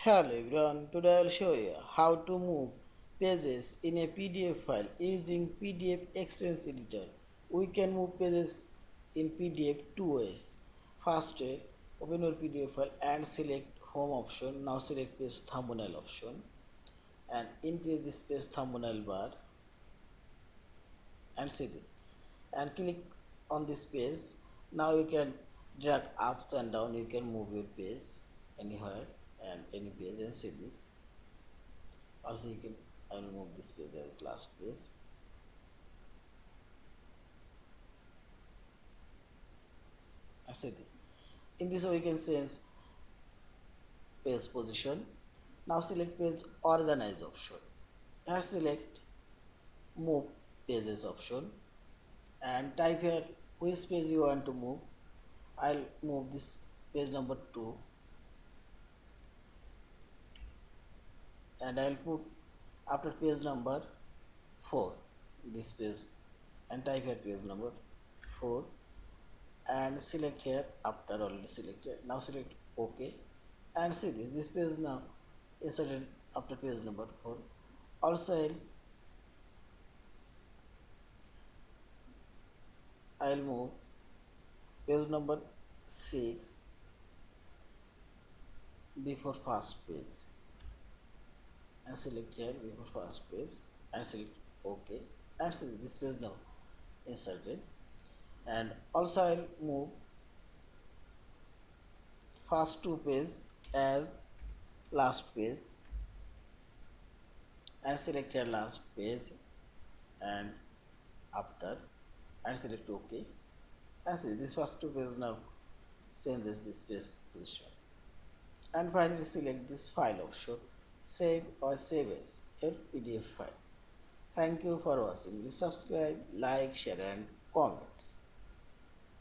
Hello everyone, today I'll show you how to move pages in a PDF file using PDF XChange Editor. We can move pages in PDF two ways. First way, open your PDF file and select home option. Now select page thumbnail option and increase this page thumbnail bar and see this and click on this page. Now you can drag ups and down, you can move your page anywhere and any page and see this. Also you can, I will move this page as last page and see this. In this way you can change page position. Now select page organize option and select move pages option and type here which page you want to move. I'll move this page number 2 and I'll put after page number 4 this page and type here page number 4 and select here after already selected. Now select OK and see this page now inserted after page number 4. Also I'll move page number 6 before first page and select here before first page and select OK and see this page now inserted. And also I'll move first two pages as last page and select here last page and after and select OK and see this first two pages now changes this page position. And finally select this file option, save or save as your PDF file. Thank you for watching. Please subscribe, like, share and comment.